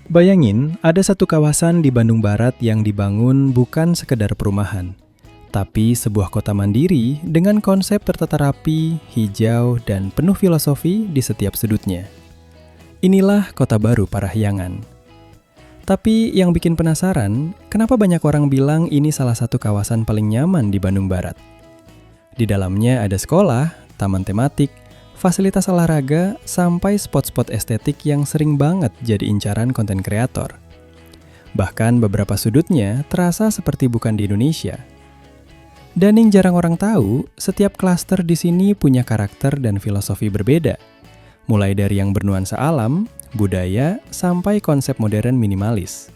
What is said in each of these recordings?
Bayangin, ada satu kawasan di Bandung Barat yang dibangun bukan sekedar perumahan, tapi sebuah kota mandiri dengan konsep tertata rapi, hijau, dan penuh filosofi di setiap sudutnya. Inilah Kota Baru Parahyangan. Tapi yang bikin penasaran, kenapa banyak orang bilang ini salah satu kawasan paling nyaman di Bandung Barat? Di dalamnya ada sekolah, taman tematik, fasilitas olahraga, sampai spot-spot estetik yang sering banget jadi incaran konten kreator. Bahkan beberapa sudutnya terasa seperti bukan di Indonesia. Dan yang jarang orang tahu, setiap klaster di sini punya karakter dan filosofi berbeda. Mulai dari yang bernuansa alam, budaya, sampai konsep modern minimalis.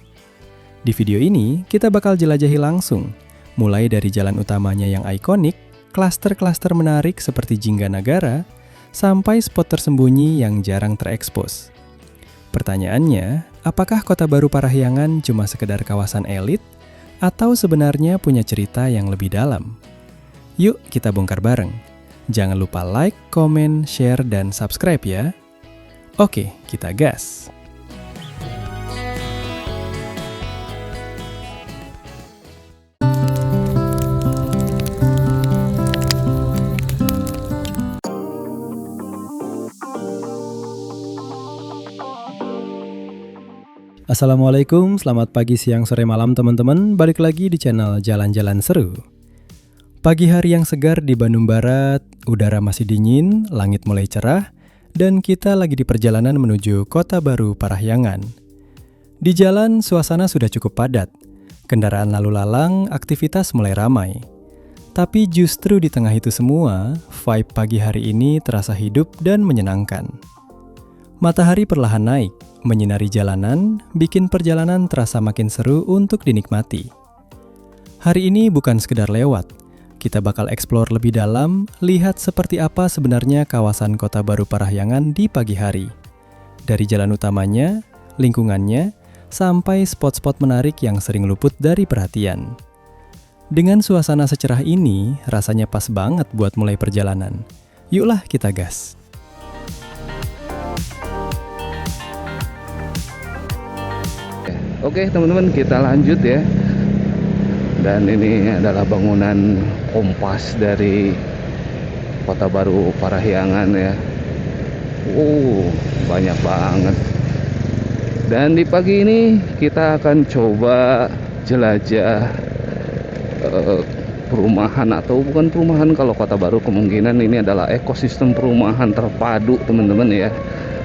Di video ini, kita bakal jelajahi langsung, mulai dari jalan utamanya yang ikonik, klaster-klaster menarik seperti Jingganagara, sampai spot tersembunyi yang jarang terekspos. Pertanyaannya, apakah Kota Baru Parahyangan cuma sekedar kawasan elit, atau sebenarnya punya cerita yang lebih dalam? Yuk kita bongkar bareng. Jangan lupa like, komen, share, dan subscribe ya. Oke, kita gas. Assalamualaikum, selamat pagi, siang, sore, malam teman-teman. Balik lagi di channel Jalan-Jalan Seru. Pagi hari yang segar di Bandung Barat, udara masih dingin, langit mulai cerah, dan kita lagi di perjalanan menuju Kota Baru Parahyangan. Di jalan, suasana sudah cukup padat. Kendaraan lalu lalang, aktivitas mulai ramai. Tapi justru di tengah itu semua, vibe pagi hari ini terasa hidup dan menyenangkan. Matahari perlahan naik, menyinari jalanan, bikin perjalanan terasa makin seru untuk dinikmati. Hari ini bukan sekedar lewat, kita bakal eksplor lebih dalam, lihat seperti apa sebenarnya kawasan Kota Baru Parahyangan di pagi hari. Dari jalan utamanya, lingkungannya, sampai spot-spot menarik yang sering luput dari perhatian. Dengan suasana secerah ini, rasanya pas banget buat mulai perjalanan. Yuklah kita gas. Oke teman-teman, kita lanjut ya. Dan ini adalah bangunan kompas dari Kota Baru Parahyangan ya. Banyak banget. Dan di pagi ini kita akan coba jelajah perumahan, atau bukan perumahan, kalau Kota Baru kemungkinan ini adalah ekosistem perumahan terpadu teman-teman ya.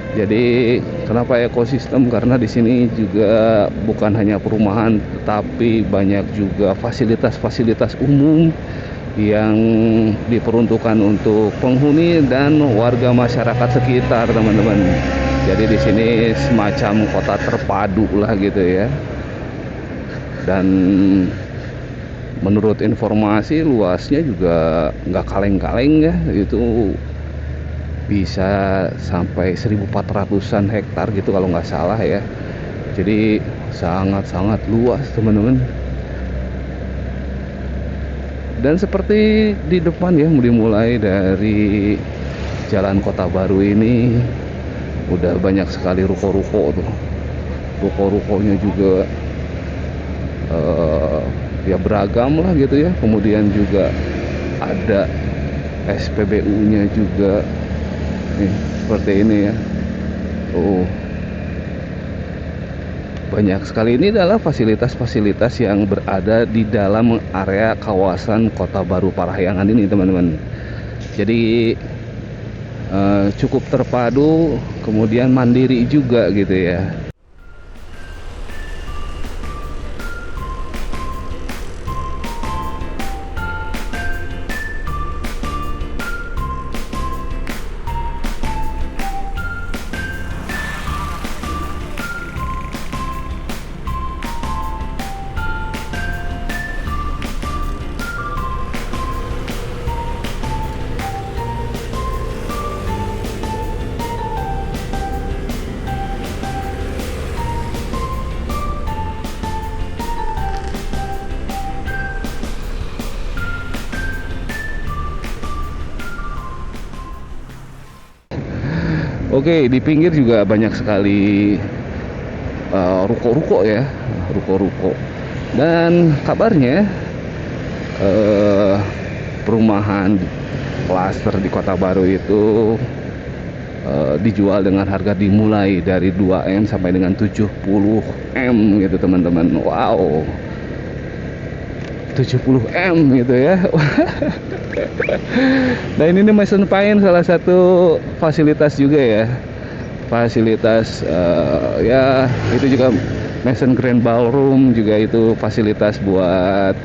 Jadi kenapa ekosistem? Karena di sini juga bukan hanya perumahan, tetapi banyak juga fasilitas-fasilitas umum yang diperuntukkan untuk penghuni dan warga masyarakat sekitar, teman-teman. Jadi di sini semacam kota terpadu lah gitu ya. Dan menurut informasi luasnya juga nggak kaleng-kaleng ya, itu bisa sampai 1.400-an hektar gitu kalau nggak salah ya. Jadi sangat-sangat luas teman-teman. Dan seperti di depan ya, dimulai dari jalan Kota Baru ini udah banyak sekali ruko-ruko tuh. Ruko-rukonya juga ya beragam lah gitu ya. Kemudian juga ada SPBU-nya juga. Seperti ini ya. Banyak sekali. Ini adalah fasilitas-fasilitas yang berada di dalam area kawasan Kota Baru Parahyangan ini teman-teman. Jadi cukup terpadu, kemudian mandiri juga gitu ya. Oke, di pinggir juga banyak sekali ruko-ruko ya, ruko-ruko. Dan kabarnya perumahan klaster di Kota Baru itu dijual dengan harga dimulai dari 2M sampai dengan 70M gitu teman-teman. Wow, 70M gitu ya. Nah ini nih Mason Pine salah satu fasilitas juga ya, fasilitas ya itu juga Mason Grand Ballroom juga itu fasilitas buat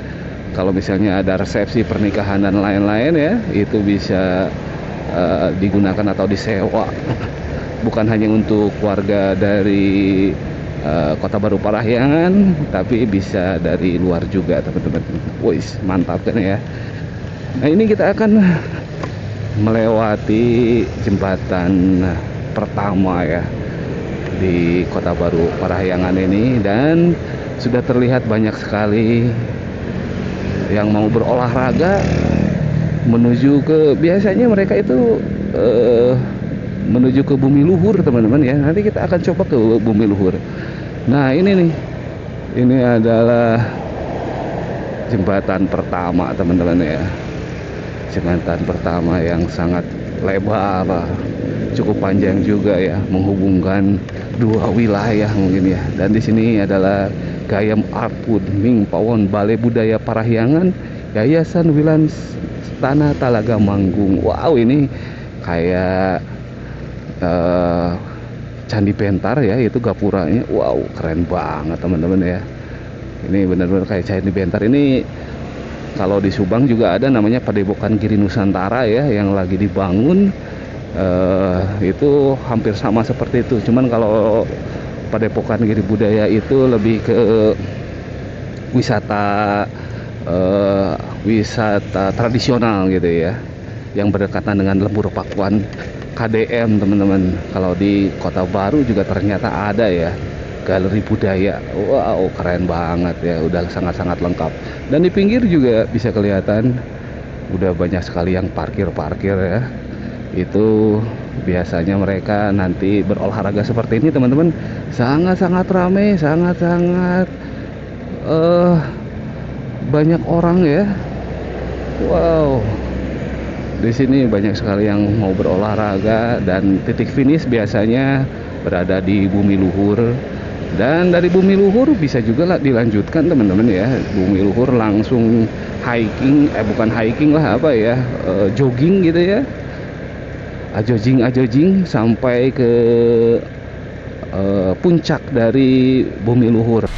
kalau misalnya ada resepsi pernikahan dan lain-lain ya, itu bisa digunakan atau disewa. Bukan hanya untuk warga dari Kota Baru Parahyangan, tapi bisa dari luar juga teman-teman. Wis, mantap kan ya. Nah ini kita akan melewati jembatan pertama ya di Kota Baru Parahyangan ini, dan sudah terlihat banyak sekali yang mau berolahraga menuju ke, biasanya mereka itu menuju ke Bumi Luhur teman-teman ya. Nanti kita akan coba ke Bumi Luhur. Nah ini nih, ini adalah jembatan pertama teman-teman ya, jembatan pertama yang sangat lebar, cukup panjang juga ya, menghubungkan dua wilayah mungkin ya. Dan di sini adalah Gayam Arpud Ming Pawon Balai Budaya Parahyangan Yayasan Wilan Tanah Talaga Manggung. Wow, ini kayak Candi Bentar ya, itu gapuranya. Wow, keren banget teman-teman ya. Ini benar-benar kayak Candi Bentar. Ini kalau di Subang juga ada namanya Padepokan Giri Nusantara ya, yang lagi dibangun. Itu hampir sama seperti itu. Cuman kalau Padepokan Giri Budaya itu lebih ke wisata wisata tradisional gitu ya, yang berdekatan dengan Lembur Pakuan KDM teman-teman. Kalau di Kota Baru juga ternyata ada ya galeri budaya. Wow, keren banget ya, udah sangat-sangat lengkap. Dan di pinggir juga bisa kelihatan udah banyak sekali yang parkir-parkir ya. Itu biasanya mereka nanti berolahraga seperti ini teman-teman, sangat-sangat ramai, sangat-sangat banyak orang ya. Wow, di sini banyak sekali yang mau berolahraga, dan titik finish biasanya berada di Bumi Luhur. Dan dari Bumi Luhur bisa juga lah dilanjutkan teman-teman ya. Bumi Luhur langsung hiking, bukan hiking lah, apa ya, jogging gitu ya, ajojing sampai ke puncak dari Bumi Luhur.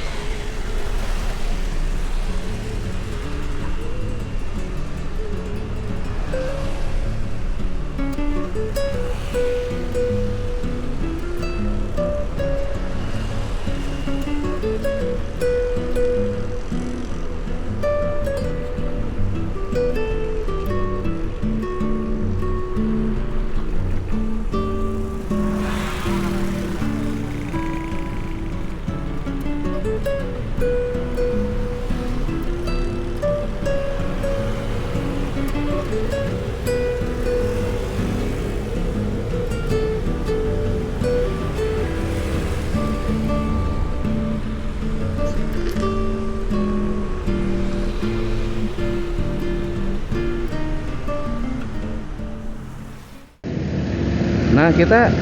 Nah kita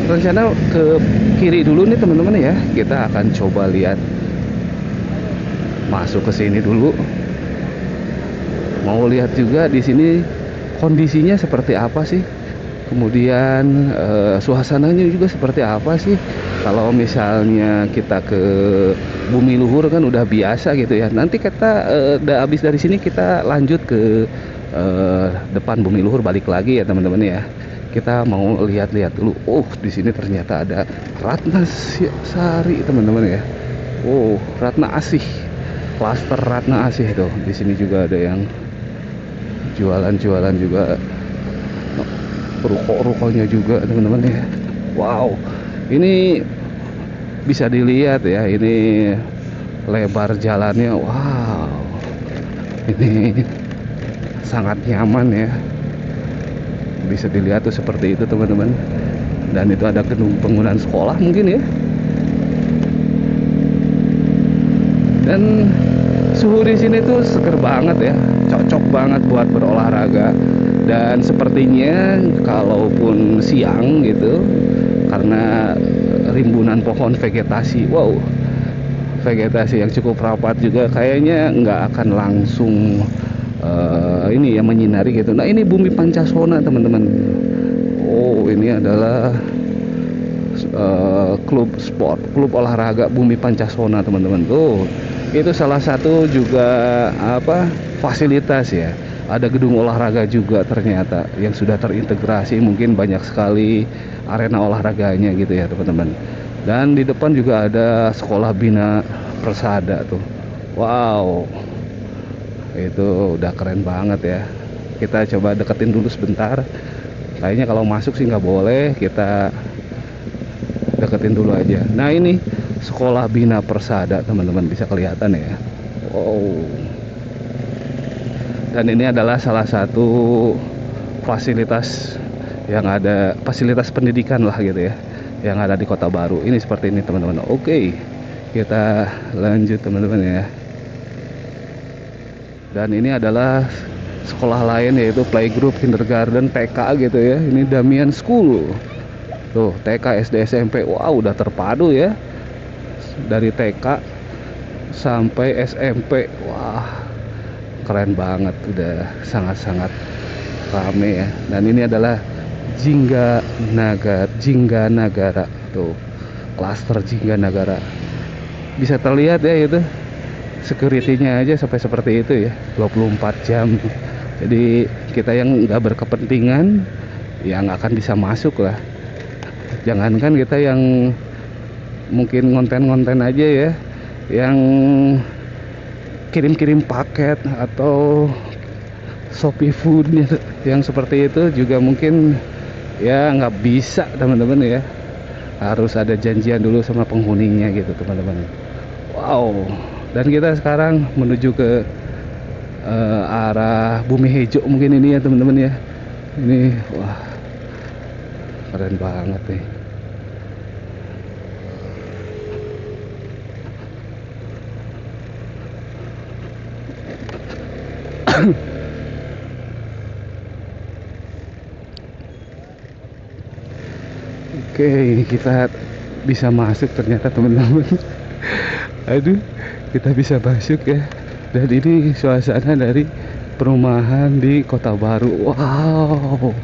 rencana ke kiri dulu nih teman-teman ya. Kita akan coba lihat, masuk ke sini dulu. Mau lihat juga di sini kondisinya seperti apa sih. Kemudian suasananya juga seperti apa sih. Kalau misalnya kita ke Bumi Luhur kan udah biasa gitu ya. Nanti kita udah habis dari sini kita lanjut ke depan Bumi Luhur, balik lagi ya teman-teman ya. Kita mau lihat-lihat dulu. Oh, di sini ternyata ada Ratna Sari teman-teman ya. Oh, Ratna Asih, klaster Ratna Asih tuh. Di sini juga ada yang jualan-jualan juga, ruko-rukonya juga teman-teman ya. Wow, ini bisa dilihat ya, ini lebar jalannya. Wow, ini sangat nyaman ya. Bisa dilihat tuh seperti itu teman-teman. Dan itu ada gedung bangunan sekolah mungkin ya. Dan suhu di sini tuh seger banget ya, cocok banget buat berolahraga. Dan sepertinya kalaupun siang gitu, karena rimbunan pohon vegetasi, wow, vegetasi yang cukup rapat juga, kayaknya nggak akan langsung ini ya menyinari gitu. Nah ini Bumi Pancasona teman-teman. Oh ini adalah klub olahraga Bumi Pancasona teman-teman. Tuh itu salah satu juga fasilitas ya. Ada gedung olahraga juga ternyata yang sudah terintegrasi, mungkin banyak sekali arena olahraganya gitu ya teman-teman. Dan di depan juga ada sekolah bina persada tuh. Wow, itu udah keren banget ya. Kita coba deketin dulu sebentar. Kayaknya kalau masuk sih nggak boleh, kita deketin dulu aja. Nah ini sekolah bina persada teman-teman, bisa kelihatan ya. Wow. Dan ini adalah salah satu fasilitas yang ada, fasilitas pendidikan lah gitu ya, yang ada di Kota Baru. Ini seperti ini teman-teman. Oke, kita lanjut teman-teman ya. Dan ini adalah sekolah lain yaitu playgroup, kindergarten, TK gitu ya. Ini Damian School. Tuh, TK, SD, SMP. Wow, udah terpadu ya. Dari TK sampai SMP. Wah, keren banget, udah sangat-sangat rame ya. Dan ini adalah Jingga Nagara tuh, klaster Jingga Nagara. Bisa terlihat ya itu security-nya aja sampai seperti itu ya, 24 jam. Jadi kita yang nggak berkepentingan ya nggak akan bisa masuk lah. Jangankan kita yang mungkin ngonten-ngonten aja ya, yang kirim-kirim paket atau Shopee Food yang seperti itu juga mungkin ya nggak bisa teman-teman ya, harus ada janjian dulu sama penghuninya gitu teman-teman. Wow, dan kita sekarang menuju ke arah Bumi Hejo mungkin ini ya teman-teman ya. Ini wah keren banget nih. Oke, kita bisa masuk ternyata teman-teman. Aduh, kita bisa masuk ya. Dan ini suasana dari perumahan di Kota Baru. Wow,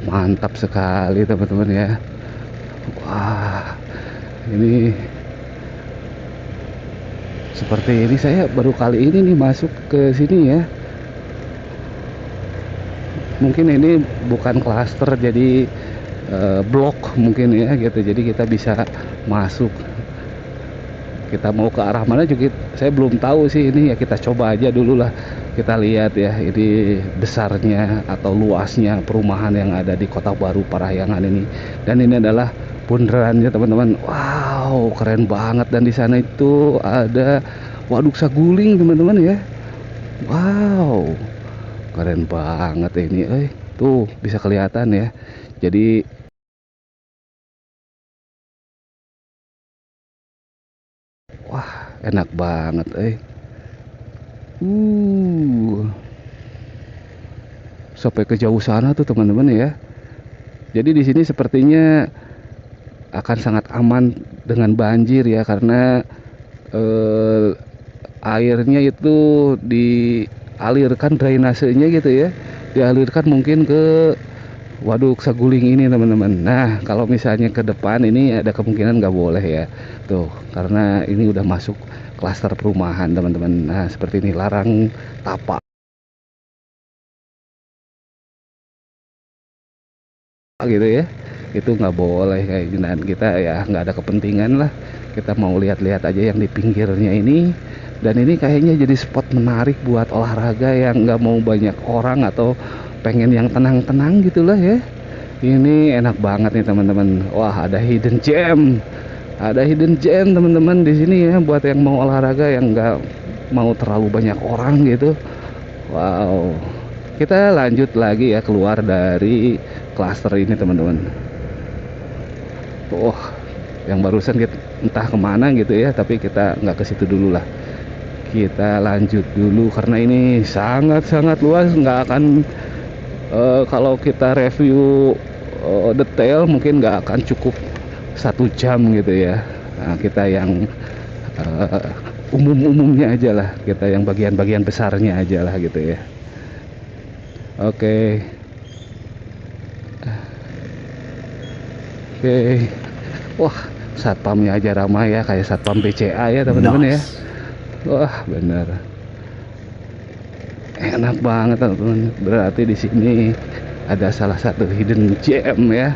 mantap sekali teman-teman ya. Wah, ini seperti ini, saya baru kali ini nih masuk ke sini ya. Mungkin ini bukan klaster, jadi blok mungkin ya gitu. Jadi kita bisa masuk. Kita mau ke arah mana juga saya belum tahu sih ini ya. Kita coba aja dulu lah. Kita lihat ya ini besarnya atau luasnya perumahan yang ada di Kota Baru Parahyangan ini. Dan ini adalah bundarannya teman-teman. Wow, keren banget. Dan di sana itu ada Waduk Saguling teman-teman ya. Wow, keren banget ini. Tuh bisa kelihatan ya. Jadi wah, enak banget sampai ke jauh sana tuh teman-teman ya. Jadi di sini sepertinya akan sangat aman dengan banjir ya, karena airnya itu dialirkan, drainasenya gitu ya, dialirkan mungkin ke Waduk Saguling ini teman-teman. Nah kalau misalnya ke depan ini ada kemungkinan nggak boleh ya tuh, karena ini udah masuk klaster perumahan teman-teman. Nah seperti ini, larang tapak gitu ya, itu nggak boleh kayak gini. Dan kita ya nggak ada kepentingan lah, kita mau lihat-lihat aja yang di pinggirnya ini. Dan ini kayaknya jadi spot menarik buat olahraga yang nggak mau banyak orang atau pengen yang tenang-tenang gitulah ya. Ini enak banget nih teman-teman. Wah, ada hidden gem. Ada hidden gem teman-teman di sini ya, buat yang mau olahraga yang nggak mau terlalu banyak orang gitu. Wow. Kita lanjut lagi ya, keluar dari klaster ini teman-teman. Yang barusan kita entah kemana gitu ya, tapi kita nggak ke situ dulu lah. kita lanjut dulu karena ini sangat-sangat luas, nggak akan kalau kita review detail mungkin nggak akan cukup 1 jam gitu ya. Nah, kita yang umum-umumnya aja lah, kita yang bagian-bagian besarnya aja lah gitu ya. Oke. Wah, satpamnya aja ramai ya, kayak satpam BCA ya teman-teman ya. Wah, bener enak banget teman-teman. Berarti di sini ada salah satu hidden gem ya.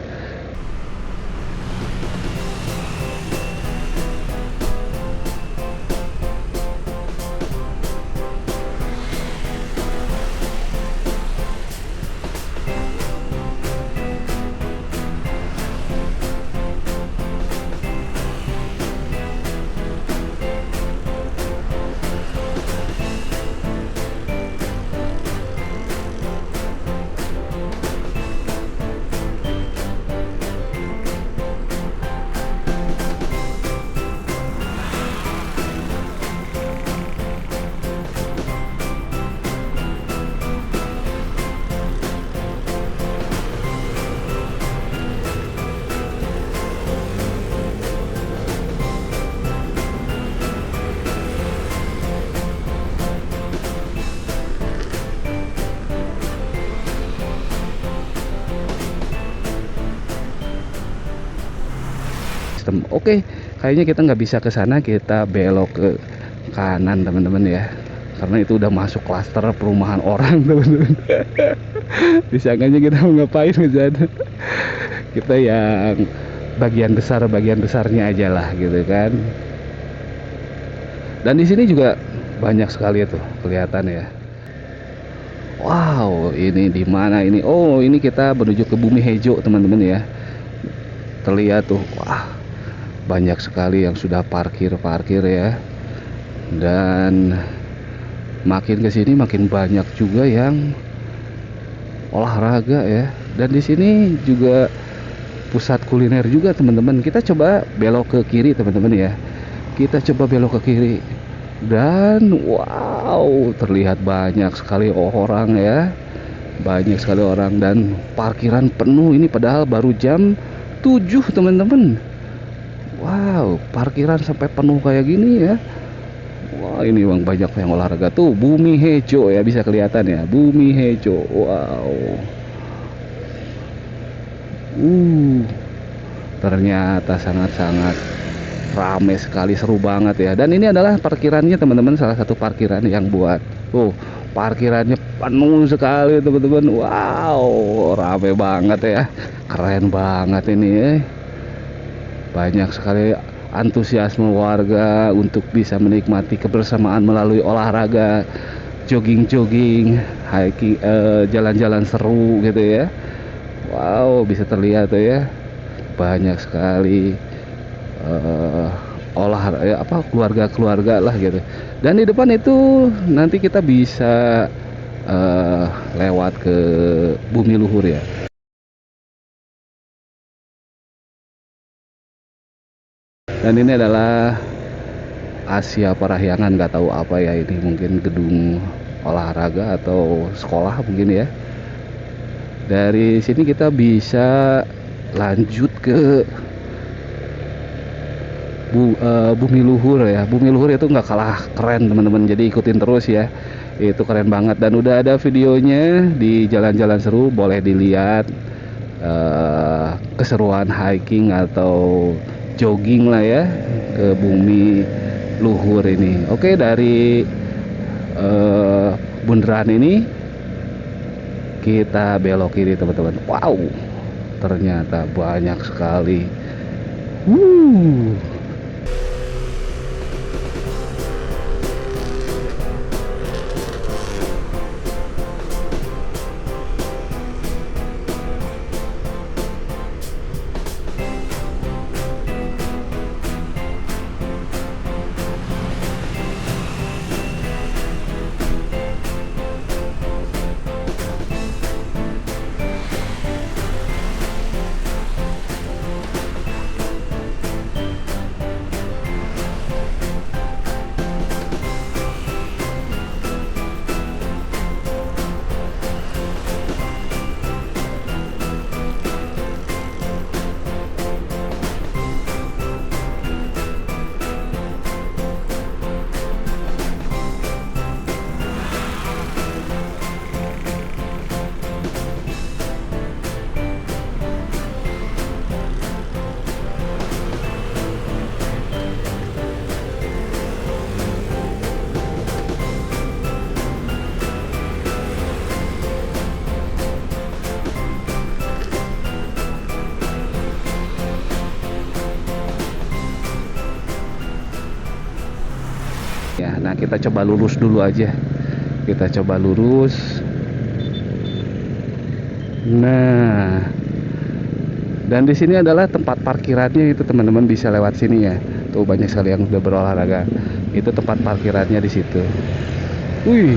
Oke, kayaknya kita nggak bisa ke sana, kita belok ke kanan teman-teman ya, karena itu udah masuk klaster perumahan orang teman-teman. Disangkanya kita mau ngapain ke sana. Kita yang bagian besarnya aja lah gitu kan. Dan di sini juga banyak sekali tuh kelihatan ya. Wow, ini di mana ini? Oh, ini kita menuju ke Bumi Hejo teman-teman ya. Terlihat tuh, wah, banyak sekali yang sudah parkir ya. Dan makin ke sini makin banyak juga yang olahraga ya. Dan di sini juga pusat kuliner juga teman-teman. Kita coba belok ke kiri teman-teman ya. Kita coba belok ke kiri. Dan wow, terlihat banyak sekali orang ya. Banyak sekali orang dan parkiran penuh ini padahal baru jam 7 teman-teman. Wow, parkiran sampai penuh kayak gini ya. Wah, ini bang banyak yang olahraga tuh. Bumi Hejo ya, bisa kelihatan ya. Bumi Hejo. Wow. Ternyata sangat-sangat ramai sekali, seru banget ya. Dan ini adalah parkirannya teman-teman, salah satu parkiran yang buat. Parkirannya penuh sekali teman-teman. Wow, ramai banget ya. Keren banget ini ya. Banyak sekali antusiasme warga untuk bisa menikmati kebersamaan melalui olahraga, jogging, hiking, jalan-jalan seru gitu ya. Wow, bisa terlihat tuh ya, banyak sekali olahraga keluarga lah gitu. Dan di depan itu nanti kita bisa lewat ke Bumi Luhur ya. Dan ini adalah Asia Parahyangan, nggak tahu apa ya ini, mungkin gedung olahraga atau sekolah mungkin ya. Dari sini kita bisa lanjut ke Bumi Luhur ya. Bumi Luhur itu nggak kalah keren teman-teman, jadi ikutin terus ya, itu keren banget. Dan udah ada videonya di Jalan-Jalan Seru, boleh dilihat keseruan hiking atau jogging lah ya ke Bumi Luhur ini. Oke, dari bundaran ini kita belok kiri teman-teman. Wow, ternyata banyak sekali. ya. Nah, kita coba lurus dulu aja. Kita coba lurus. Nah, dan di sini adalah tempat parkirannya itu teman-teman, bisa lewat sini ya. Tuh banyak sekali yang udah berolahraga. Itu tempat parkirannya di situ. Wih.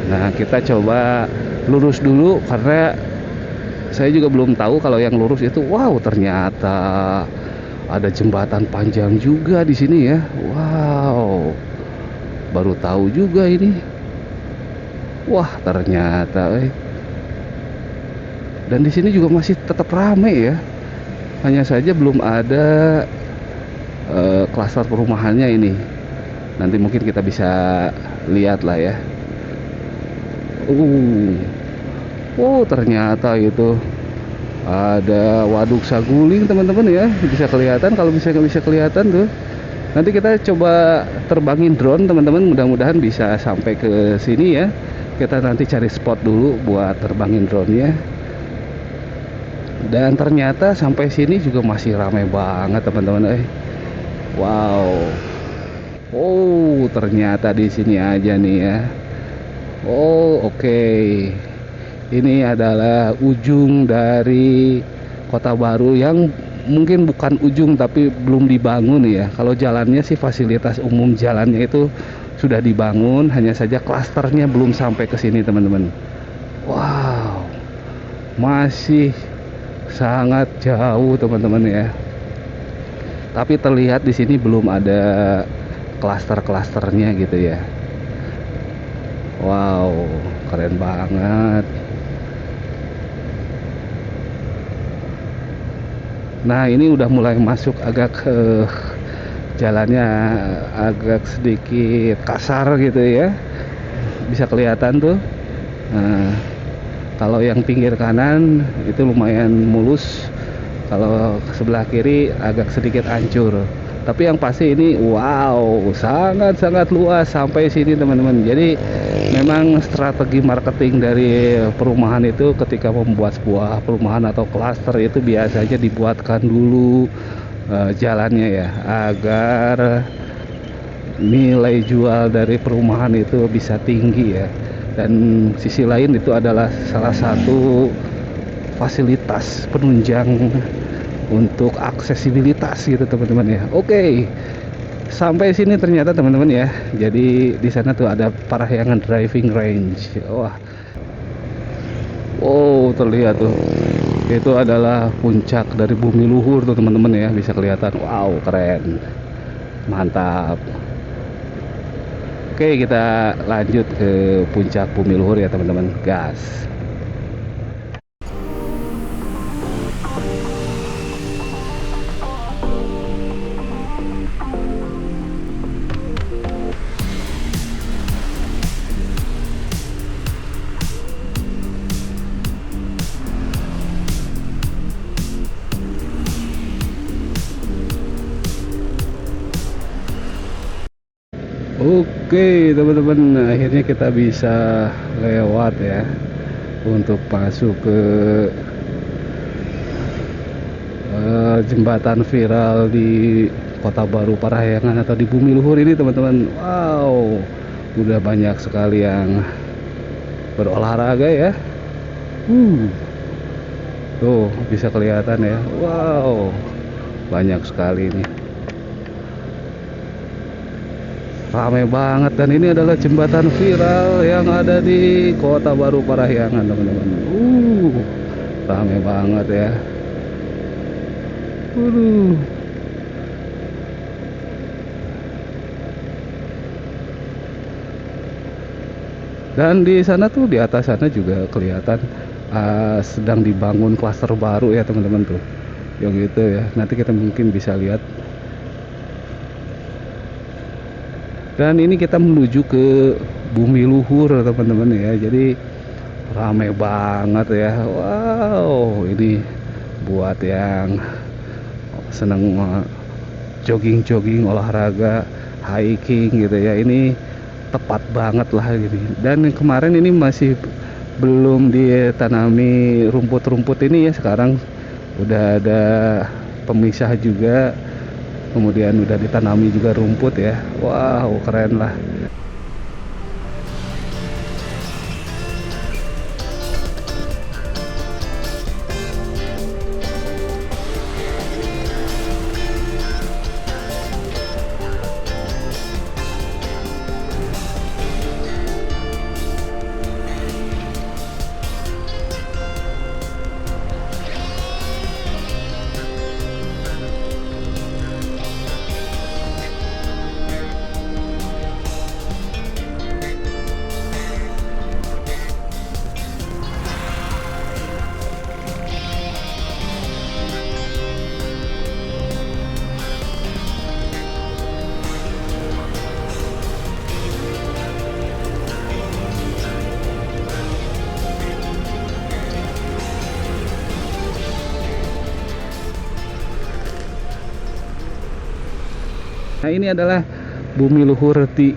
Nah, kita coba lurus dulu karena saya juga belum tahu kalau yang lurus itu. Wow, ternyata ada jembatan panjang juga di sini ya. Wow. Baru tahu juga ini. Wah, ternyata dan di sini juga masih tetap ramai ya. Hanya saja belum ada klaster perumahannya ini. Nanti mungkin kita bisa lihat lah ya. Ternyata itu ada waduk saguling teman-teman ya. Bisa kelihatan, kalau bisa kelihatan tuh. Nanti kita coba terbangin drone teman-teman, mudah-mudahan bisa sampai ke sini ya. Kita nanti cari spot dulu buat terbangin drone-nya. Dan ternyata sampai sini juga masih ramai banget teman-teman. Wow. Ternyata di sini aja nih ya. Oke. Ini adalah ujung dari Kota Baru yang mungkin bukan ujung tapi belum dibangun ya. Kalau jalannya sih fasilitas umum jalannya itu sudah dibangun, hanya saja klasternya belum sampai ke sini teman-teman. Wow, masih sangat jauh teman-teman ya. Tapi terlihat di sini belum ada klaster-klasternya gitu ya. Wow, keren banget. Nah, ini udah mulai masuk agak ke jalannya agak sedikit kasar gitu ya. Bisa kelihatan tuh. Nah, kalau yang pinggir kanan itu lumayan mulus. Kalau sebelah kiri agak sedikit hancur. Tapi yang pasti ini wow, sangat-sangat luas sampai sini teman-teman. Jadi memang strategi marketing dari perumahan itu ketika membuat sebuah perumahan atau klaster itu biasanya dibuatkan dulu jalannya ya, agar nilai jual dari perumahan itu bisa tinggi ya. Dan sisi lain itu adalah salah satu fasilitas penunjang untuk aksesibilitas gitu teman-teman ya. Oke. Sampai sini ternyata teman-teman ya. Jadi di sana tuh ada Parahyangan driving range. Wah. Terlihat tuh. Itu adalah puncak dari bumi luhur tuh teman-teman ya, bisa kelihatan. Wow, keren. Mantap. Oke, kita lanjut ke puncak bumi luhur ya teman-teman. Gas. Oke teman-teman, akhirnya kita bisa lewat ya untuk masuk ke jembatan viral di Kota Baru Parahyangan atau di bumi luhur ini teman-teman. Wow, udah banyak sekali yang berolahraga ya. Tuh bisa kelihatan ya. Wow, banyak sekali ini. Ramai banget, dan ini adalah jembatan viral yang ada di Kota Baru Parahyangan teman-teman. Ramai banget ya. Dan di sana tuh, di atas sana juga kelihatan sedang dibangun klaster baru ya teman-teman tuh. Yang gitu ya. Nanti kita mungkin bisa lihat. Dan ini kita menuju ke bumi luhur teman-teman ya. Jadi ramai banget ya. Wow, ini buat yang senang jogging-jogging, olahraga, hiking gitu ya. Ini tepat banget lah gitu. Dan kemarin ini masih belum ditanami rumput-rumput ini ya. Sekarang udah ada pemisah juga kemudian udah ditanami juga rumput ya. Wow, keren lah. Nah, ini adalah bumi luhur tea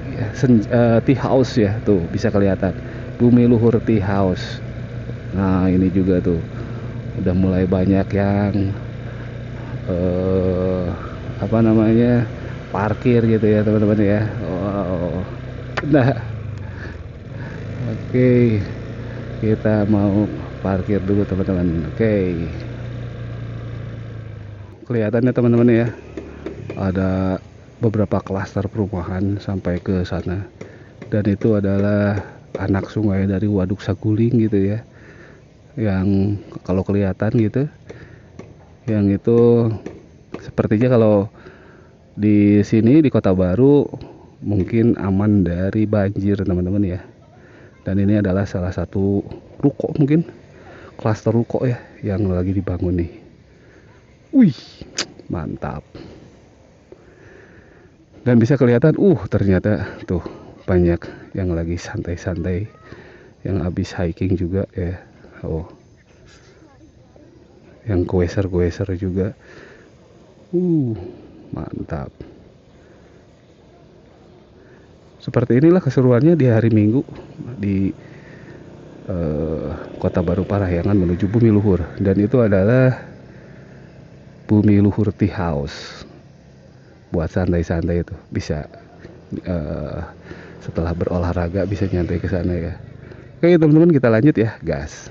house ya, tuh bisa kelihatan bumi luhur tea house. Nah, ini juga tuh udah mulai banyak yang apa namanya, parkir gitu ya teman-teman ya. Wow. Nah, oke, kita mau parkir dulu teman-teman. Oke, kelihatannya teman-teman ya, ada beberapa klaster perumahan sampai ke sana, dan itu adalah anak sungai dari Waduk Saguling gitu ya, yang kalau kelihatan gitu, yang itu sepertinya kalau di sini di Kota Baru mungkin aman dari banjir teman-teman ya. Dan ini adalah salah satu ruko, mungkin klaster ruko ya, yang lagi dibangun nih. Wih, mantap. Dan bisa kelihatan ternyata tuh banyak yang lagi santai-santai, yang habis hiking juga ya. Yang goeser-goeser juga. Mantap. Seperti inilah keseruannya di hari Minggu di Kota Baru Parahyangan menuju Bumi Luhur, dan itu adalah Bumi Luhur Tea House. Buat santai-santai itu bisa setelah berolahraga bisa nyantai ke sana ya. Oke teman-teman, kita lanjut ya, gas.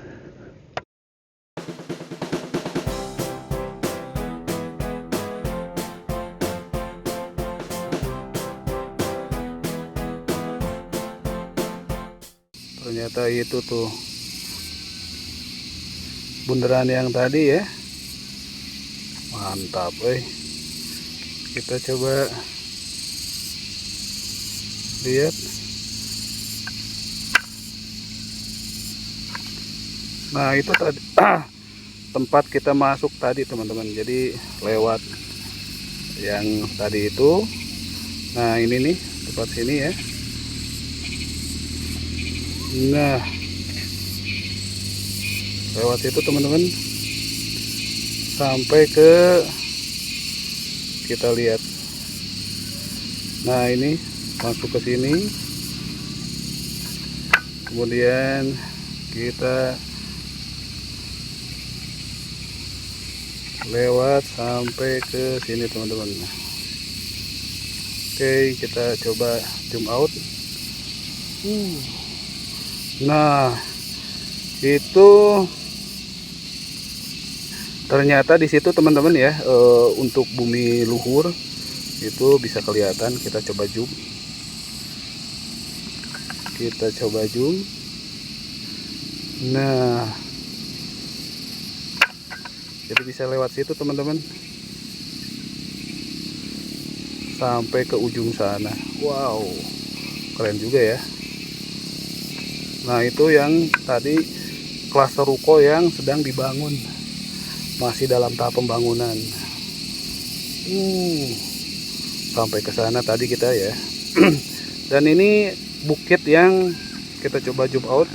Ternyata itu tuh bundaran yang tadi ya. Mantap, kita coba lihat. Nah, itu tadi tempat kita masuk tadi teman-teman. Jadi lewat yang tadi itu. Nah, ini nih tempat sini ya. Nah, lewat itu teman-teman sampai ke, kita lihat. Nah, ini masuk ke sini, kemudian kita lewat sampai ke sini teman-teman. Oke, kita coba zoom out. Nah, itu ternyata di situ teman-teman ya, untuk bumi luhur itu bisa kelihatan. Kita coba zoom. Nah, jadi bisa lewat situ teman-teman sampai ke ujung sana. Wow, keren juga ya. Nah, itu yang tadi klaster ruko yang sedang dibangun, masih dalam tahap pembangunan. Sampai ke sana tadi kita ya. Dan ini bukit yang kita coba zoom out.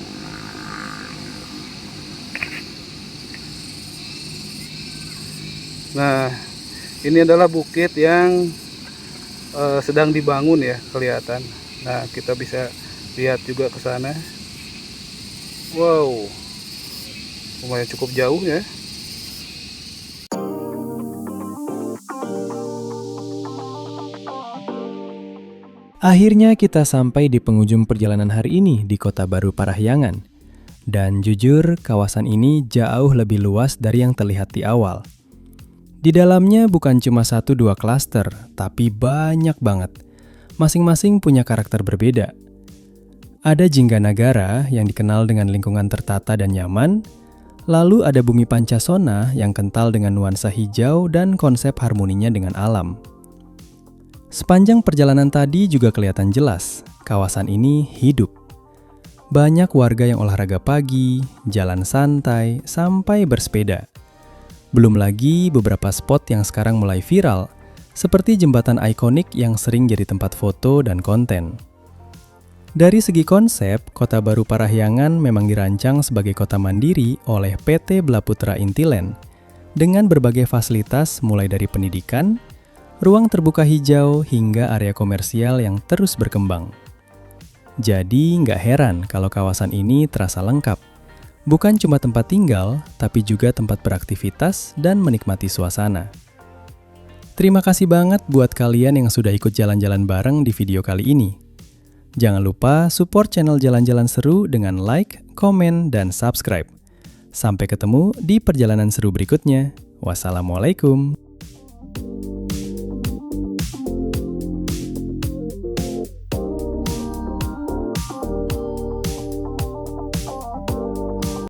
Nah, ini adalah bukit yang sedang dibangun ya, kelihatan. Nah, kita bisa lihat juga ke sana. Wow, lumayan cukup jauh ya. Akhirnya kita sampai di penghujung perjalanan hari ini di Kota Baru Parahyangan. Dan jujur, kawasan ini jauh lebih luas dari yang terlihat di awal. Di dalamnya bukan cuma 1-2 klaster, tapi banyak banget. Masing-masing punya karakter berbeda. Ada Jingganagara yang dikenal dengan lingkungan tertata dan nyaman, lalu ada Bumi Pancasona yang kental dengan nuansa hijau dan konsep harmoninya dengan alam. Sepanjang perjalanan tadi juga kelihatan jelas, kawasan ini hidup. Banyak warga yang olahraga pagi, jalan santai, sampai bersepeda. Belum lagi beberapa spot yang sekarang mulai viral, seperti jembatan ikonik yang sering jadi tempat foto dan konten. Dari segi konsep, Kota Baru Parahyangan memang dirancang sebagai kota mandiri oleh PT Blaputra Intiland, dengan berbagai fasilitas mulai dari pendidikan, ruang terbuka hijau, hingga area komersial yang terus berkembang. Jadi nggak heran kalau kawasan ini terasa lengkap. Bukan cuma tempat tinggal, tapi juga tempat beraktivitas dan menikmati suasana. Terima kasih banget buat kalian yang sudah ikut jalan-jalan bareng di video kali ini. Jangan lupa support channel Jalan-Jalan Seru dengan like, komen, dan subscribe. Sampai ketemu di perjalanan seru berikutnya. Wassalamualaikum.